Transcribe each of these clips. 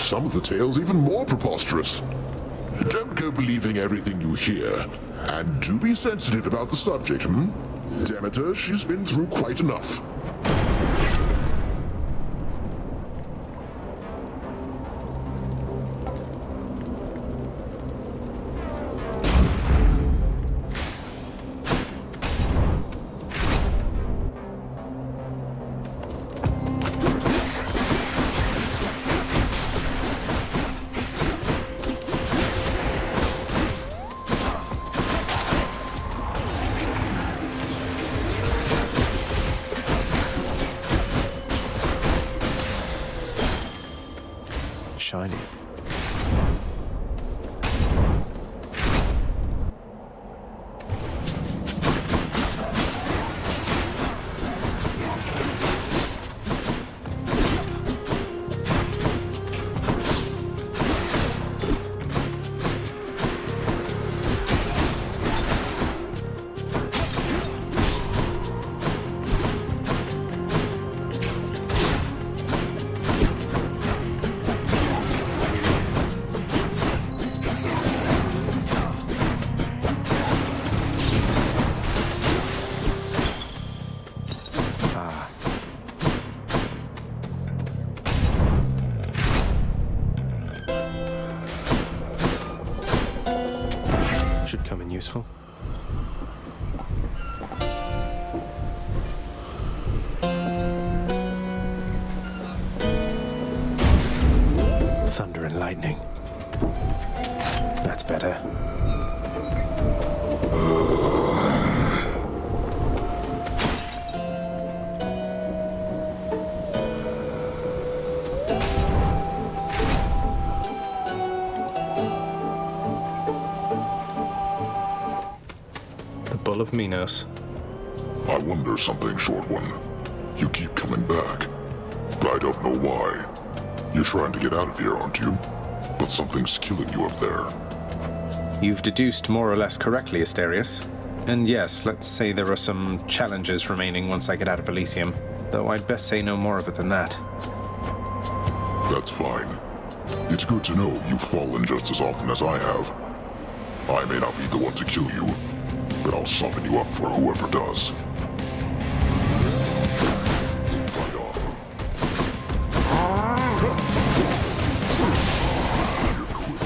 Some of the tales even more preposterous. Don't go believing everything you hear. And do be sensitive about the subject, Demeter, she's been through quite enough. Shiny. Should come in useful. Thunder and lightning. That's better. Bull of Minos. I wonder something, Short One. You keep coming back. I don't know why. You're trying to get out of here, aren't you? But something's killing you up there. You've deduced more or less correctly, Asterius. And yes, let's say there are some challenges remaining once I get out of Elysium, though I'd best say no more of it than that. That's fine. It's good to know you've fallen just as often as I have. I may not be the one to kill you, but I'll soften you up for whoever does. Fight on. You're quick.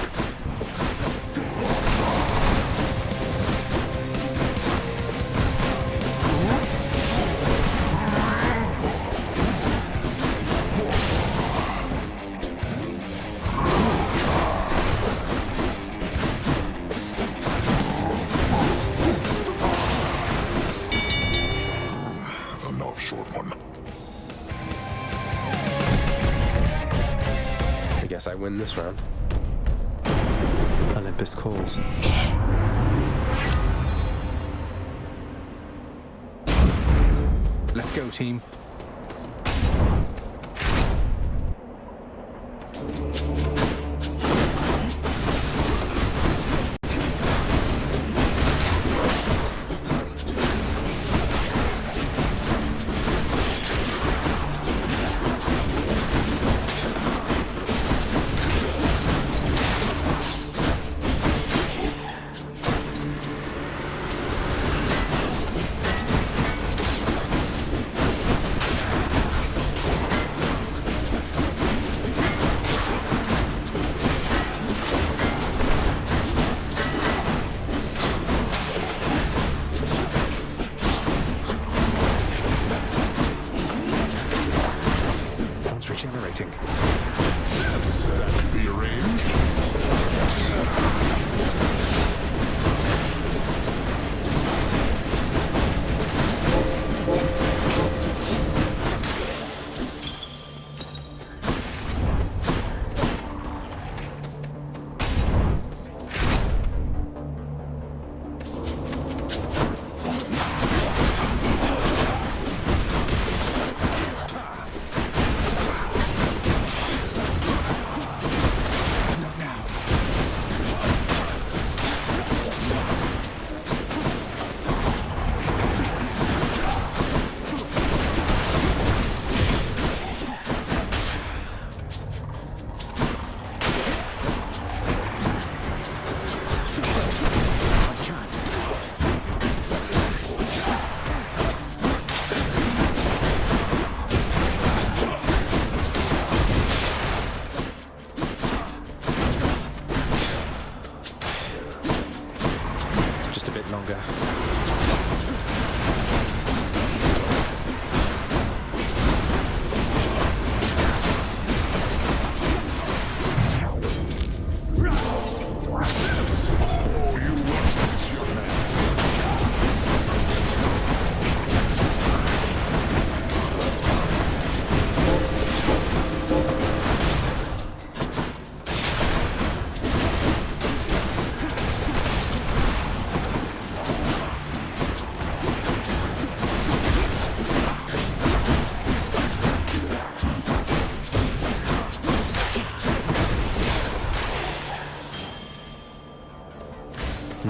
Enough, Short One. I guess I win this round. Olympus calls. Let's go, team.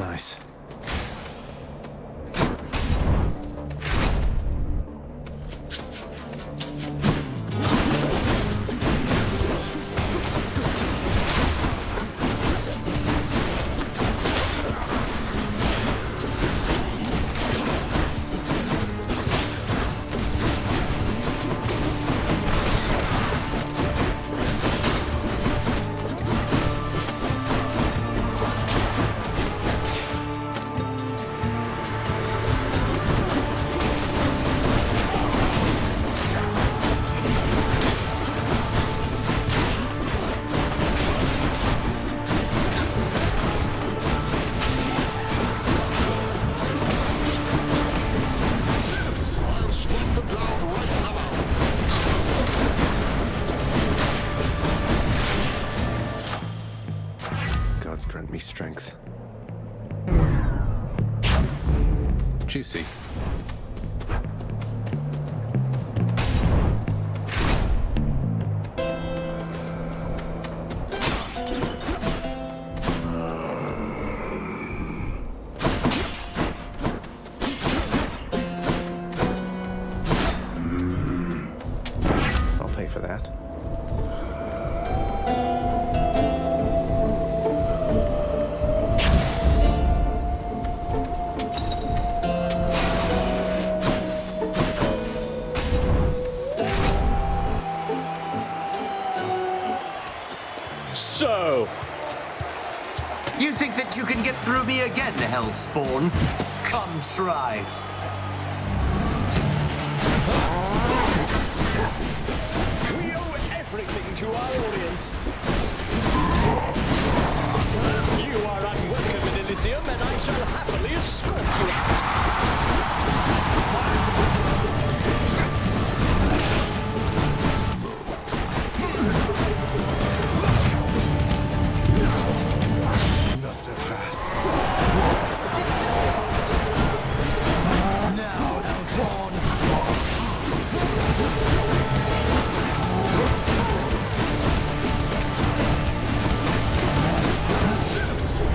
Nice. Gods grant me strength. Juicy. I'll pay for that. So, you think that you can get through me again, Hellspawn? Come try. We owe everything to our audience. You are unwelcome in Elysium, and I shall happily escort you out. Not so fast. Now, Hellspawn.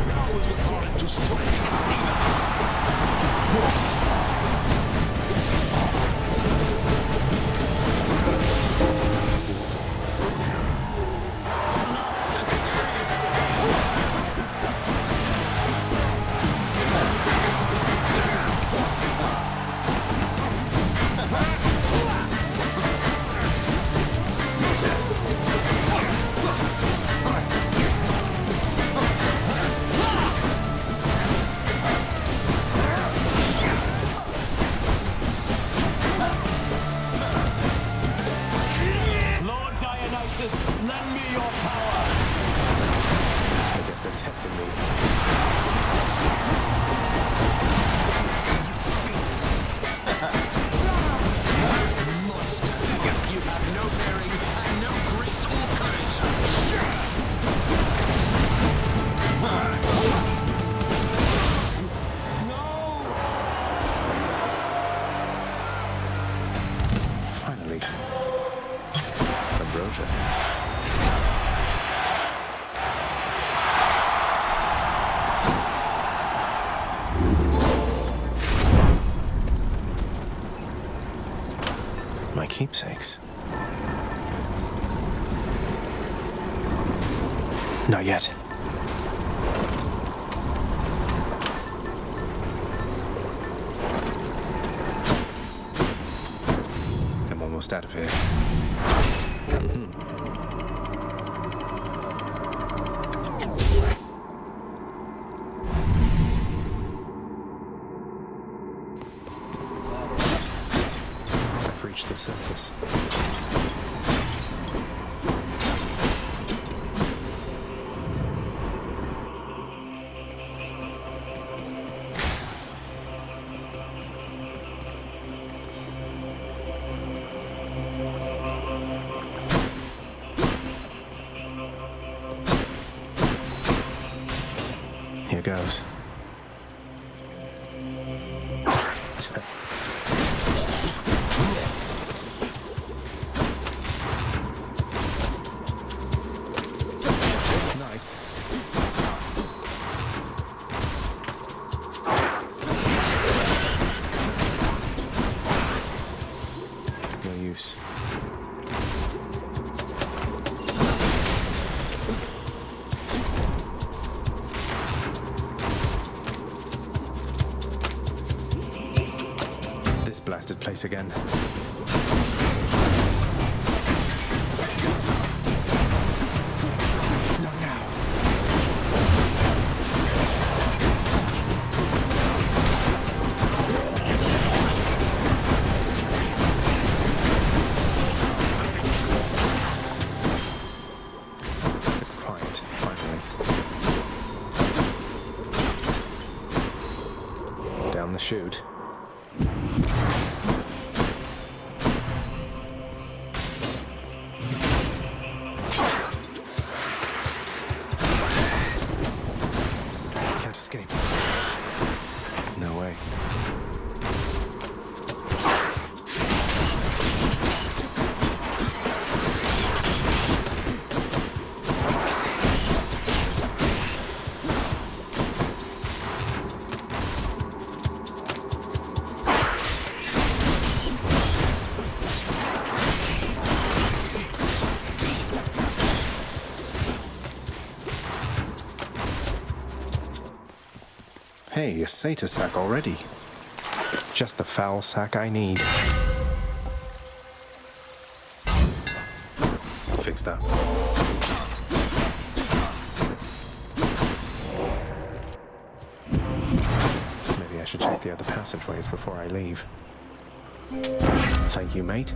Now is the time to strike. Lord Dionysus, lend me your power. I guess they're testing me. You have no bearing and no grace or courage. Finally. Ambrosia. My keepsakes. Not yet. I'm almost out of here. I've reached the surface. Here goes. Night. blasted place again. Not now. It's quiet, finally. Down the chute. Can't escape. No way. Hey, a satyr sack already. Just the foul sack I need. Fixed up. Maybe I should check the other passageways before I leave. Thank you, mate.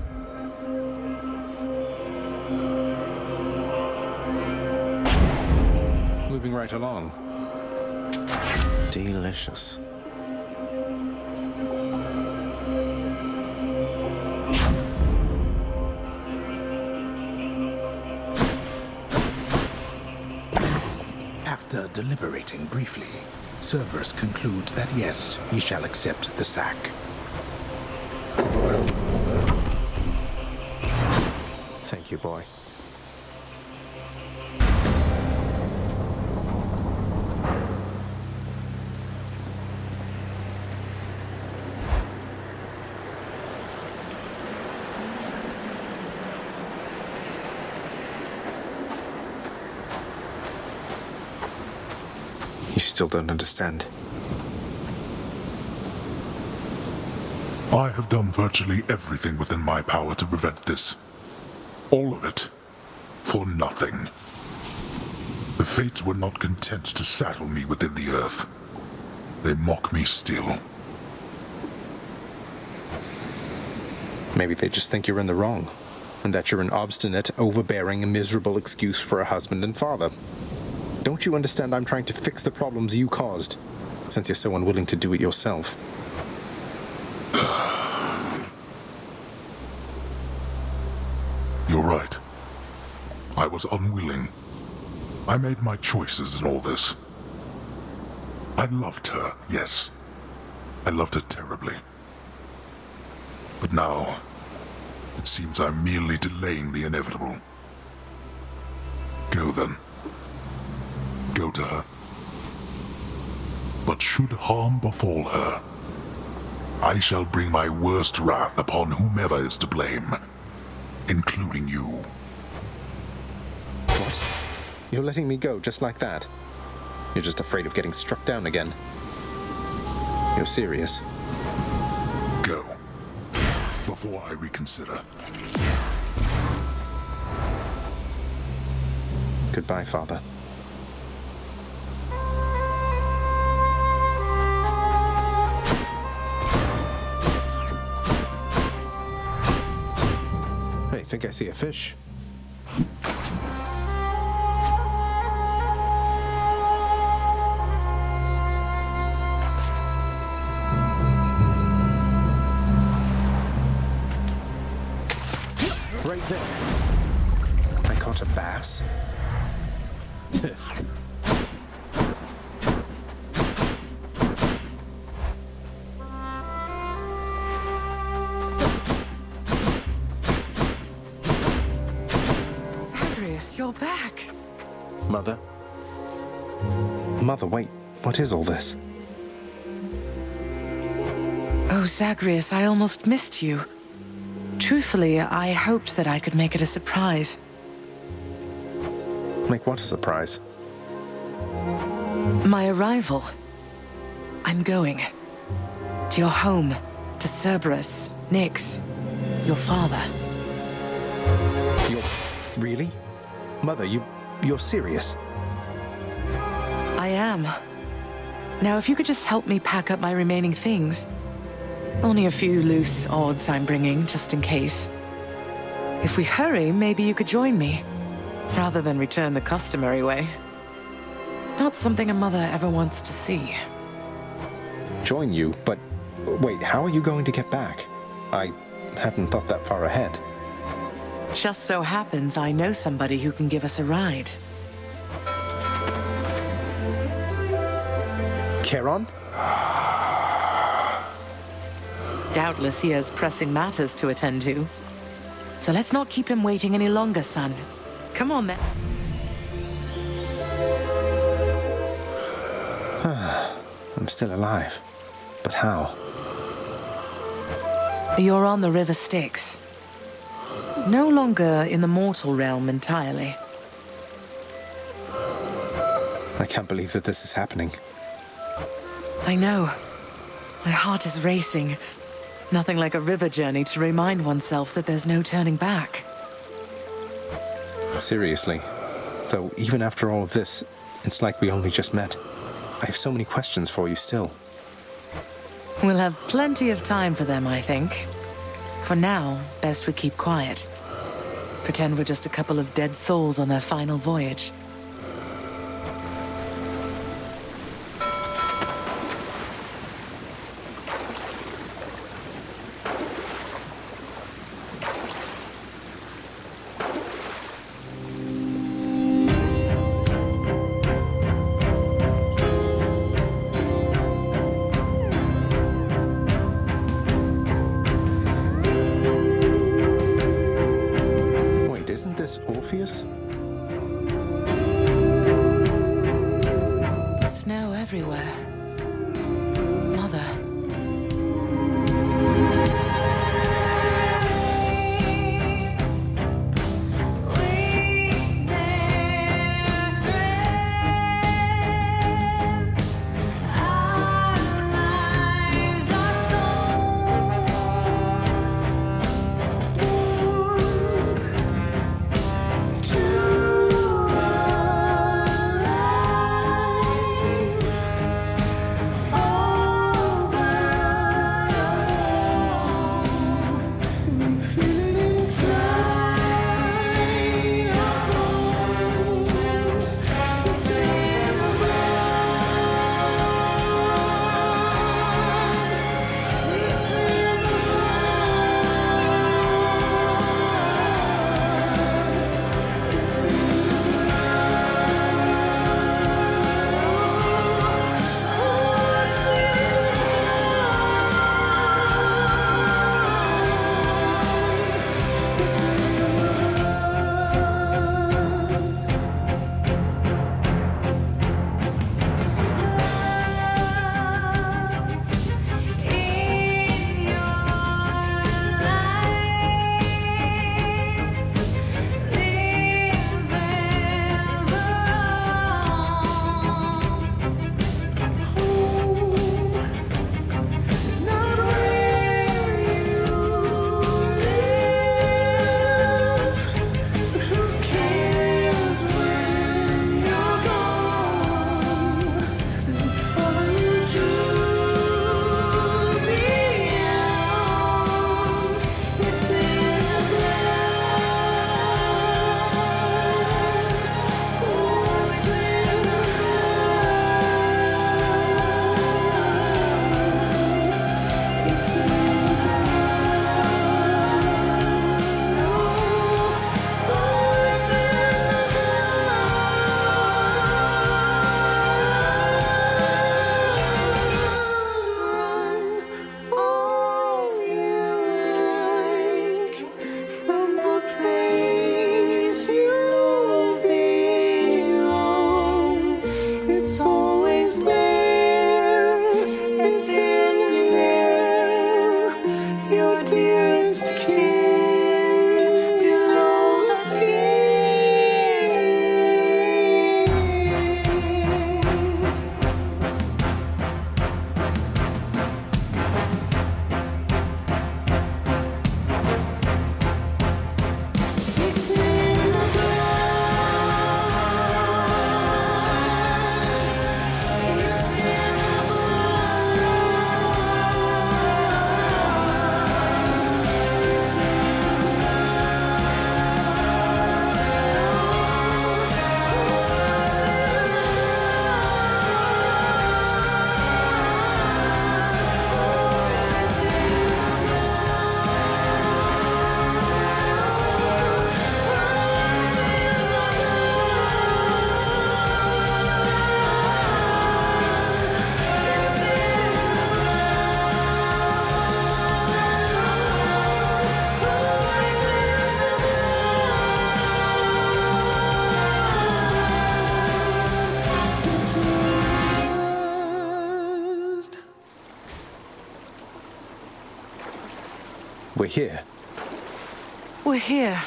Moving right along. Delicious. After deliberating briefly, Cerberus concludes that yes, he shall accept the sack. Thank you, boy. You still don't understand. I have done virtually everything within my power to prevent this. All of it. For nothing. The Fates were not content to saddle me within the earth. They mock me still. Maybe they just think you're in the wrong, and that you're an obstinate, overbearing, and miserable excuse for a husband and father. Don't you understand I'm trying to fix the problems you caused, since you're so unwilling to do it yourself? You're right. I was unwilling. I made my choices in all this. I loved her, yes. I loved her terribly. But now, it seems I'm merely delaying the inevitable. Go then. Go to her. But should harm befall her, I shall bring my worst wrath upon whomever is to blame, including you. What? You're letting me go just like that? You're just afraid of getting struck down again. You're serious? Go. Before I reconsider. Goodbye, Father. I think I see a fish. Right there. I caught a bass. You're back. Mother? Mother, wait. What is all this? Oh, Zagreus, I almost missed you. Truthfully, I hoped that I could make it a surprise. Make what a surprise? My arrival. I'm going. To your home. To Cerberus, Nyx, your father. You're... really? Mother, you're serious? I am. Now, if you could just help me pack up my remaining things. Only a few loose odds I'm bringing, just in case. If we hurry, maybe you could join me, rather than return the customary way. Not something a mother ever wants to see. Join you? But wait, how are you going to get back? I hadn't thought that far ahead. Just so happens I know somebody who can give us a ride. Charon? Doubtless he has pressing matters to attend to. So let's not keep him waiting any longer, son. Come on, then. I'm still alive. But how? You're on the River Styx. No longer in the mortal realm entirely. I can't believe that this is happening. I know. My heart is racing. Nothing like a river journey to remind oneself that there's no turning back. Seriously. Though, even after all of this, it's like we only just met. I have so many questions for you still. We'll have plenty of time for them, I think. For now, best we keep quiet. Pretend we're just a couple of dead souls on their final voyage. Wait, isn't this Orpheus? We're here. We're here.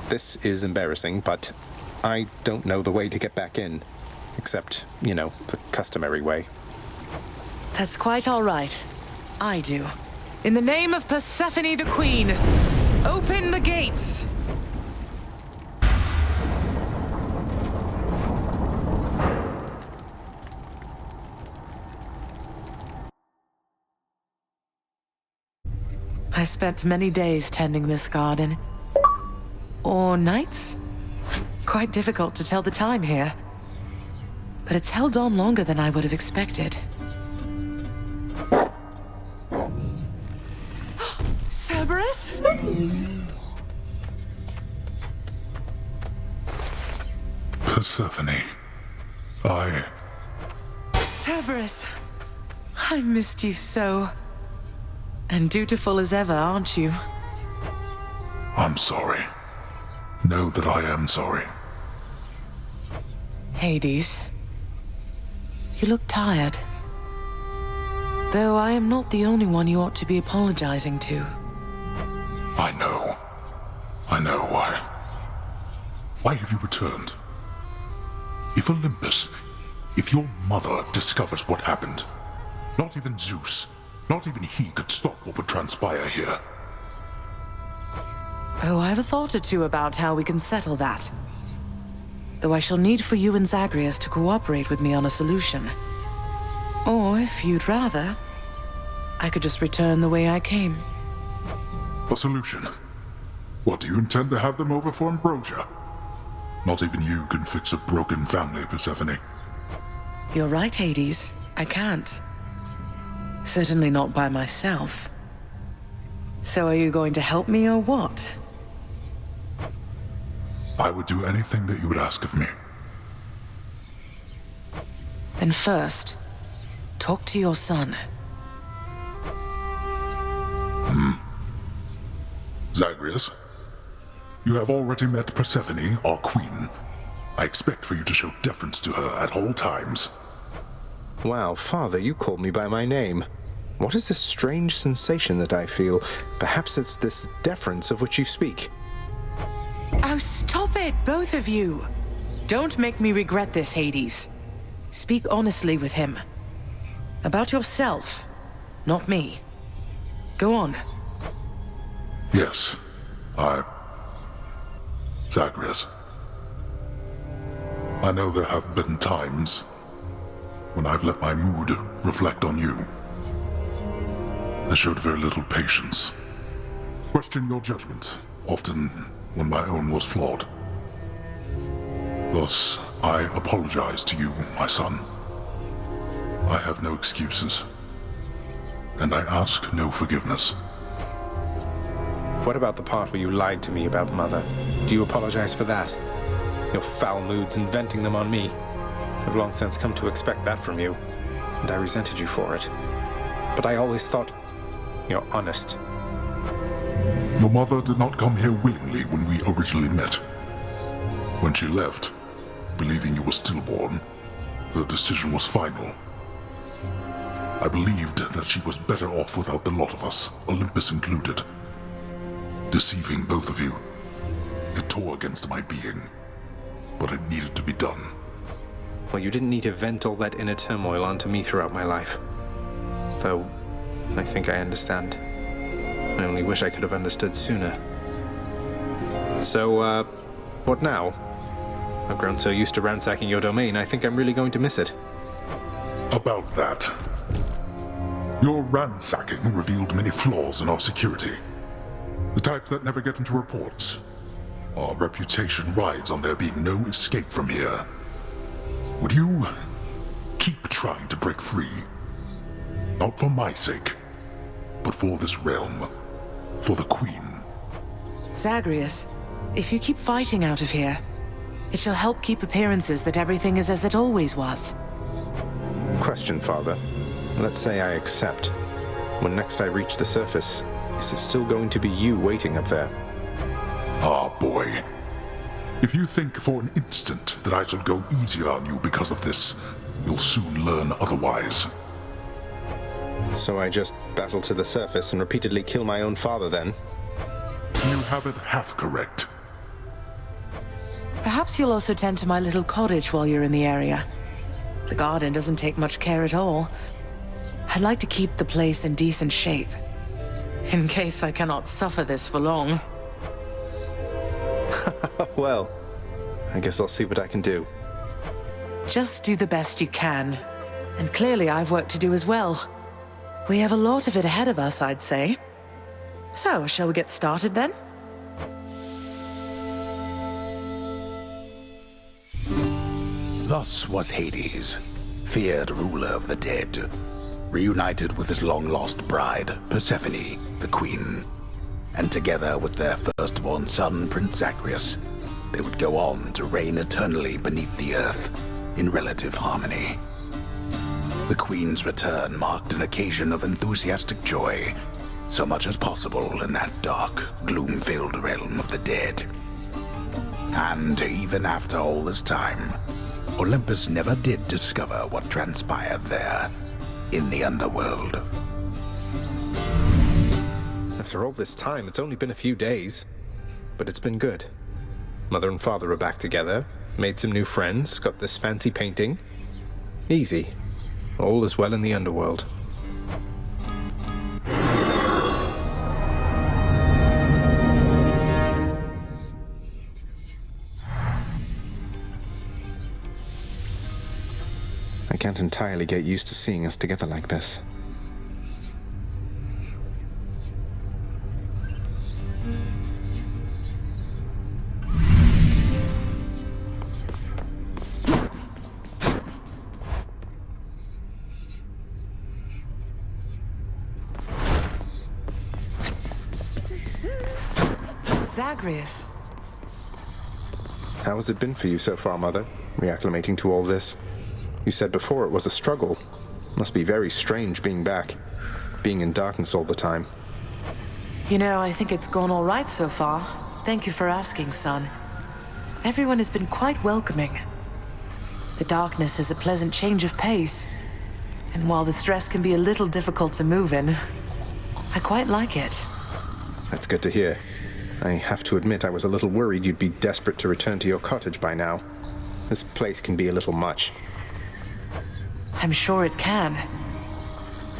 This is embarrassing, but I don't know the way to get back in. Except, the customary way. That's quite all right. I do. In the name of Persephone the Queen, open the gates! I spent many days tending this garden. Or nights? Quite difficult to tell the time here. But it's held on longer than I would have expected. Cerberus? Persephone. Cerberus, I missed you so. And dutiful as ever, aren't you? I'm sorry. Know that I am sorry. Hades, you look tired. Though I am not the only one you ought to be apologizing to. I know. Why? Why have you returned? If Olympus, if your mother discovers what happened, not even Zeus, not even he could stop what would transpire here. Oh, I have a thought or two about how we can settle that. Though I shall need for you and Zagreus to cooperate with me on a solution. Or, if you'd rather, I could just return the way I came. A solution? What, do you intend to have them over for ambrosia? Not even you can fix a broken family, Persephone. You're right, Hades. I can't. Certainly not by myself. So are you going to help me or what? I would do anything that you would ask of me. Then first, talk to your son. Zagreus, you have already met Persephone, our queen. I expect for you to show deference to her at all times. Wow, Father, you called me by my name. What is this strange sensation that I feel? Perhaps it's this deference of which you speak. Oh, stop it, both of you! Don't make me regret this, Hades. Speak honestly with him. About yourself, not me. Go on. Yes, Zagreus. I know there have been times when I've let my mood reflect on you. I showed very little patience. Questioned your judgment, often when my own was flawed. Thus, I apologize to you, my son. I have no excuses, and I ask no forgiveness. What about the part where you lied to me about Mother? Do you apologize for that? Your foul moods and venting them on me. I've long since come to expect that from you, and I resented you for it. But I always thought you're honest. Your mother did not come here willingly when we originally met. When she left, believing you were stillborn, the decision was final. I believed that she was better off without the lot of us, Olympus included. Deceiving both of you. It tore against my being, but it needed to be done. Well, you didn't need to vent all that inner turmoil onto me throughout my life. Though, I think I understand. I only wish I could have understood sooner. So, what now? I've grown so used to ransacking your domain, I think I'm really going to miss it. About that. Your ransacking revealed many flaws in our security. The types that never get into reports. Our reputation rides on there being no escape from here. Would you keep trying to break free? Not for my sake, but for this realm. For the Queen. Zagreus, if you keep fighting out of here, it shall help keep appearances that everything is as it always was. Question, Father. Let's say I accept. When next I reach the surface, is it still going to be you waiting up there? Ah, boy. If you think for an instant that I shall go easier on you because of this, you'll soon learn otherwise. So I just battle to the surface and repeatedly kill my own father then? You have it half correct. Perhaps you'll also tend to my little cottage while you're in the area. The garden doesn't take much care at all. I'd like to keep the place in decent shape, in case I cannot suffer this for long. Well, I guess I'll see what I can do. Just do the best you can. And clearly I've work to do as well. We have a lot of it ahead of us, I'd say. So, shall we get started then? Thus was Hades, feared ruler of the dead, reunited with his long-lost bride, Persephone, the queen. And together with their firstborn son, Prince Zagreus, they would go on to reign eternally beneath the earth, in relative harmony. The queen's return marked an occasion of enthusiastic joy, so much as possible in that dark, gloom-filled realm of the dead. And even after all this time, Olympus never did discover what transpired there, in the underworld. After all this time, it's only been a few days. But it's been good. Mother and father are back together, made some new friends, got this fancy painting. Easy. All is well in the underworld. I can't entirely get used to seeing us together like this. Zagreus. How has it been for you so far, Mother? Reacclimating to all this? You said before it was a struggle. Must be very strange being back. Being in darkness all the time. You know, I think it's gone all right so far. Thank you for asking, son. Everyone has been quite welcoming. The darkness is a pleasant change of pace. And while the stress can be a little difficult to move in, I quite like it. That's good to hear. I have to admit I was a little worried you'd be desperate to return to your cottage by now. This place can be a little much. I'm sure it can.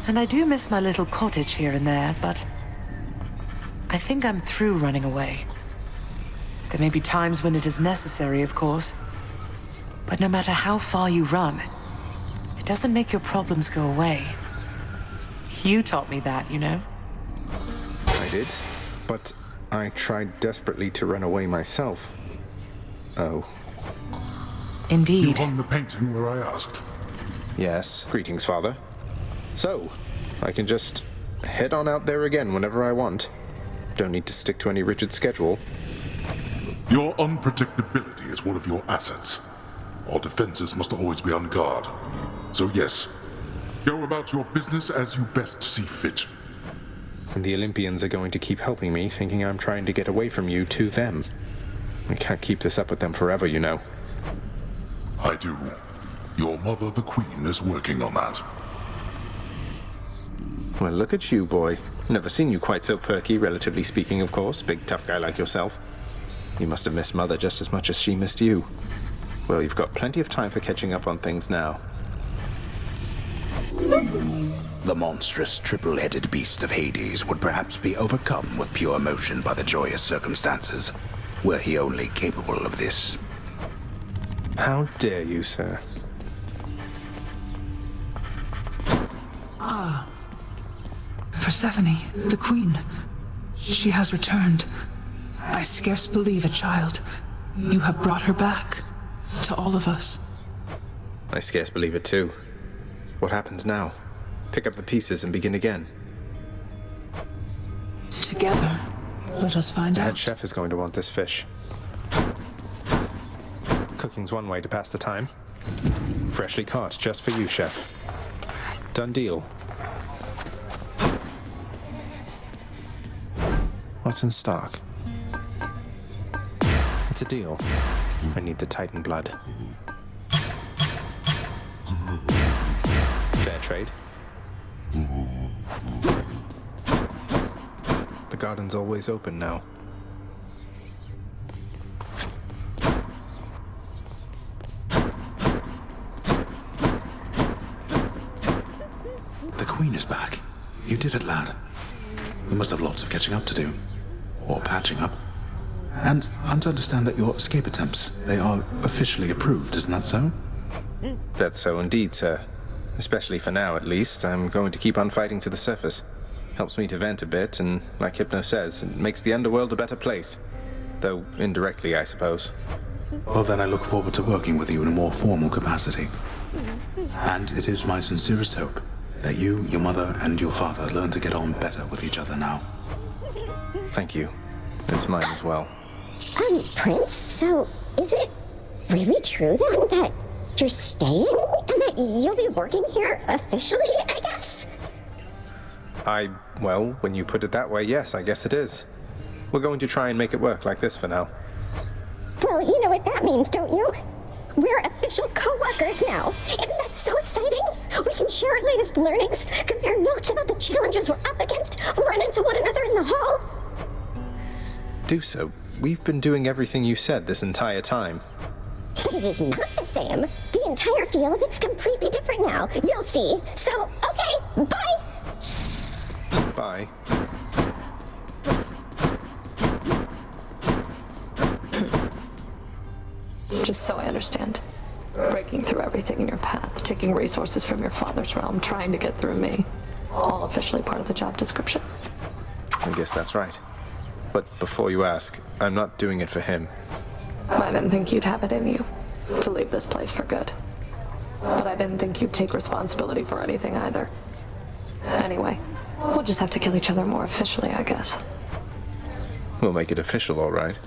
And I do miss my little cottage here and there, but I think I'm through running away. There may be times when it is necessary, of course. But no matter how far you run, it doesn't make your problems go away. You taught me that, you know? I did, but I tried desperately to run away myself. Oh. You Indeed. hung the painting where I asked. Yes. Greetings, Father. So, I can just head on out there again whenever I want. Don't need to stick to any rigid schedule. Your unpredictability is one of your assets. Our defenses must always be on guard. So yes, go about your business as you best see fit. And the Olympians are going to keep helping me, thinking I'm trying to get away from you to them. I can't keep this up with them forever, you know. I do. Your mother, the Queen, is working on that. Well, look at you, boy. Never seen you quite so perky, relatively speaking, of course. Big, tough guy like yourself. You must have missed Mother just as much as she missed you. Well, you've got plenty of time for catching up on things now. The monstrous triple-headed beast of Hades would perhaps be overcome with pure emotion by the joyous circumstances, were he only capable of this. How dare you, sir? Persephone, the queen. She has returned. I scarce believe it, child. You have brought her back. To all of us. I scarce believe it, too. What happens now? Pick up the pieces and begin again. Together, let us find The head out. chef is going to want this fish. Cooking's one way to pass the time. Freshly caught, just for you, chef. Done deal. What's in stock? It's a deal. I need the Titan blood. Fair trade. The garden's always open now. The Queen is back. You did it, lad. You must have lots of catching up to do. Or patching up. And I'm to understand that your escape attempts, they are officially approved, isn't that so? That's so indeed, sir. Especially for now, at least. I'm going to keep on fighting to the surface. Helps me to vent a bit, and like Hypno says, it makes the underworld a better place. Though indirectly, I suppose. Well, then I look forward to working with you in a more formal capacity. And it is my sincerest hope that you, your mother, and your father learn to get on better with each other now. Thank you. It's mine as well. Prince, so is it really true then that you're staying? And that you'll be working here officially, I guess? Well, when you put it that way, yes, I guess it is. We're going to try and make it work like this for now. Well, you know what that means, don't you? We're official co-workers now. Isn't that so exciting? We can share our latest learnings, compare notes about the challenges we're up against, run into one another in the hall. Do so. We've been doing everything you said this entire time. But it is not the same. The entire feel of it's completely different now. You'll see. So, okay, bye! Bye. Just so I understand. Breaking through everything in your path, taking resources from your father's realm, trying to get through me. All officially part of the job description. I guess that's right. But before you ask, I'm not doing it for him. I didn't think you'd have it in you to leave this place for good. But I didn't think you'd take responsibility for anything either. Anyway, we'll just have to kill each other more officially, I guess. We'll make it official, all right.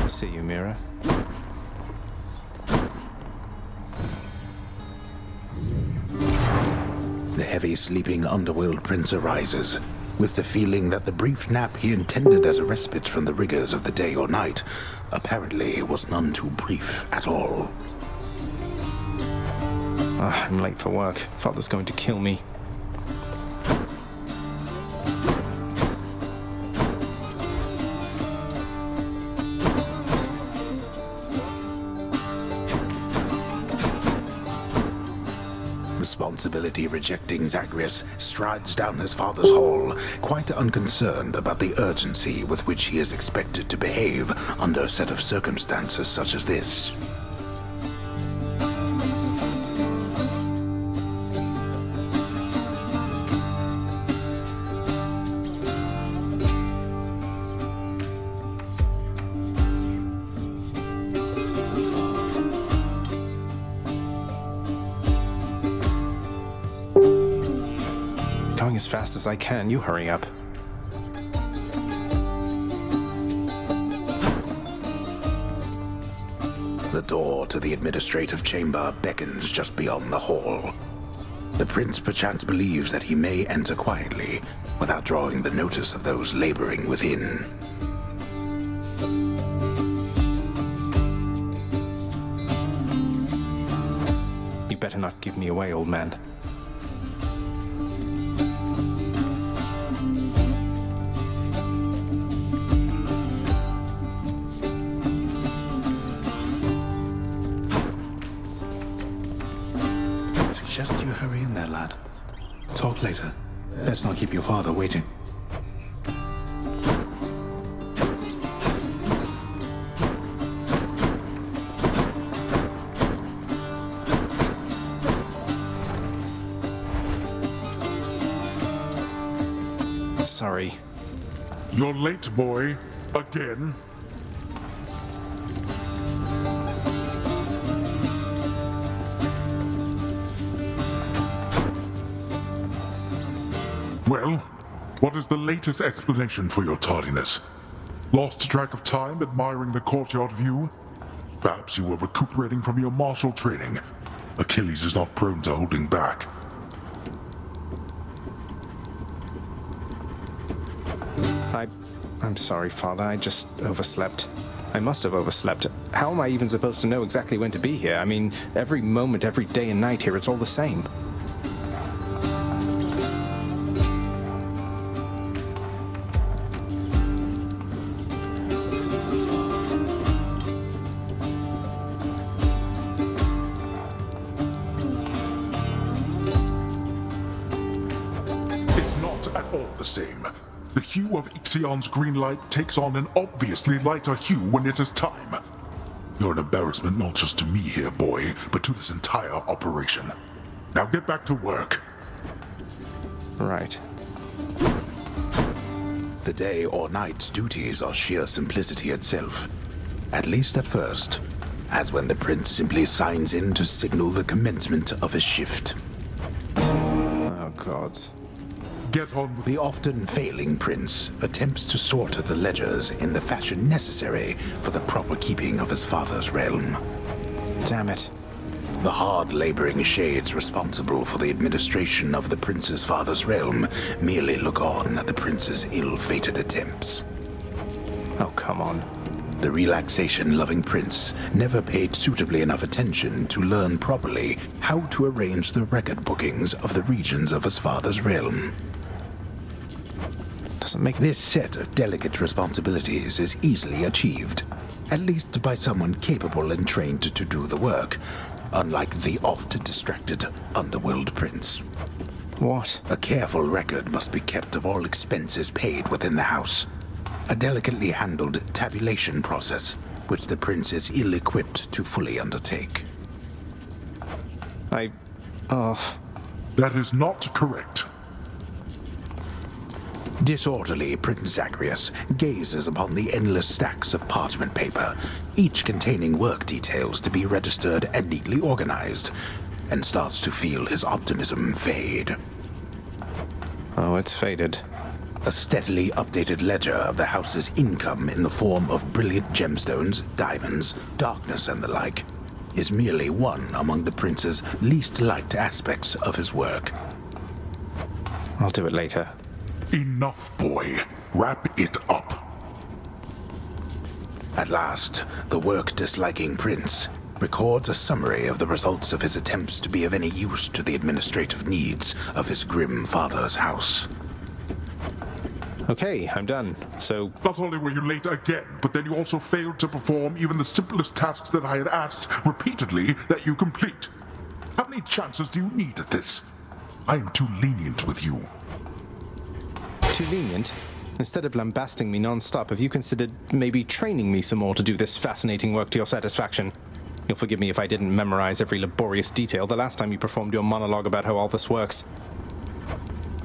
See you, Mira. The heavy sleeping underworld prince arises, with the feeling that the brief nap he intended as a respite from the rigors of the day or night apparently was none too brief at all. I'm late for work. Father's going to kill me. Responsibility-rejecting Zagreus strides down his father's hall, quite unconcerned about the urgency with which he is expected to behave under a set of circumstances such as this. Going as fast as I can. You hurry up. The door to the administrative chamber beckons just beyond the hall. The prince perchance believes that he may enter quietly, without drawing the notice of those laboring within. You better not give me away, old man. Suggest you hurry in there, lad. Talk later. Let's not keep your father waiting. Sorry. You're late, boy. Again? Well, what is the latest explanation for your tardiness? Lost track of time admiring the courtyard view? Perhaps you were recuperating from your martial training. Achilles is not prone to holding back. I'm sorry, Father. I just overslept. I must have overslept. How am I even supposed to know exactly when to be here? I mean, every moment, every day and night here, it's all the same. It's not at all the same. The hue of Ixion's green light takes on an obviously lighter hue when it is time. You're an embarrassment not just to me here, boy, but to this entire operation. Now get back to work. Right. The day or night's duties are sheer simplicity itself. At least at first, as when the prince simply signs in to signal the commencement of his shift. Oh, gods. Get on with The often failing prince attempts to sort the ledgers in the fashion necessary for the proper keeping of his father's realm. Damn it. The hard-laboring shades responsible for the administration of the prince's father's realm merely look on at the prince's ill-fated attempts. Oh, come on. The relaxation-loving prince never paid suitably enough attention to learn properly how to arrange the record bookings of the regions of his father's realm. Doesn't make This set of delicate responsibilities is easily achieved, at least by someone capable and trained to do the work, unlike the oft-distracted underworld prince. What? A careful record must be kept of all expenses paid within the house. A delicately handled tabulation process, which the prince is ill-equipped to fully undertake. That is not correct. Disorderly Prince Zagreus gazes upon the endless stacks of parchment paper, each containing work details to be registered and neatly organized, and starts to feel his optimism fade. Oh, it's faded. A steadily updated ledger of the house's income in the form of brilliant gemstones, diamonds, darkness, and the like is merely one among the prince's least liked aspects of his work. I'll do it later. Enough, boy. Wrap it up. At last, the work-disliking prince records a summary of the results of his attempts to be of any use to the administrative needs of his grim father's house. Okay, I'm done. So, Not only were you late again, but then you also failed to perform even the simplest tasks that I had asked repeatedly that you complete. How many chances do you need at this? I am too lenient with you. too lenient? Instead of lambasting me non-stop, have you considered maybe training me some more to do this fascinating work to your satisfaction? You'll forgive me if I didn't memorize every laborious detail the last time you performed your monologue about how all this works.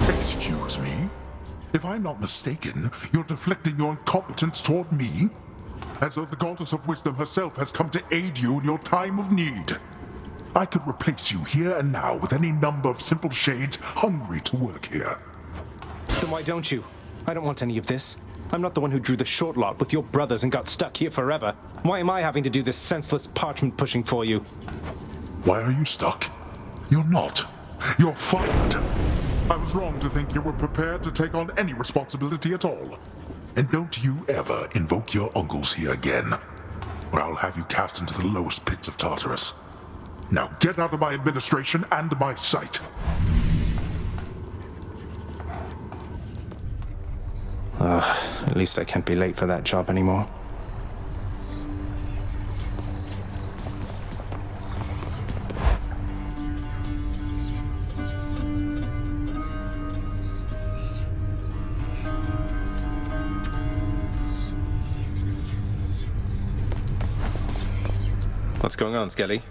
Excuse me? If I'm not mistaken, you're deflecting your incompetence toward me? As though the goddess of wisdom herself has come to aid you in your time of need. I could replace you here and now with any number of simple shades hungry to work here. Then why don't you? I don't want any of this. I'm not the one who drew the short lot with your brothers and got stuck here forever. Why am I having to do this senseless parchment pushing for you? Why are you stuck? You're not. You're fired. I was wrong to think you were prepared to take on any responsibility at all. And don't you ever invoke your uncles here again, or I'll have you cast into the lowest pits of Tartarus. Now get out of my administration and my sight. At least I can't be late for that job anymore. What's going on, Skelly?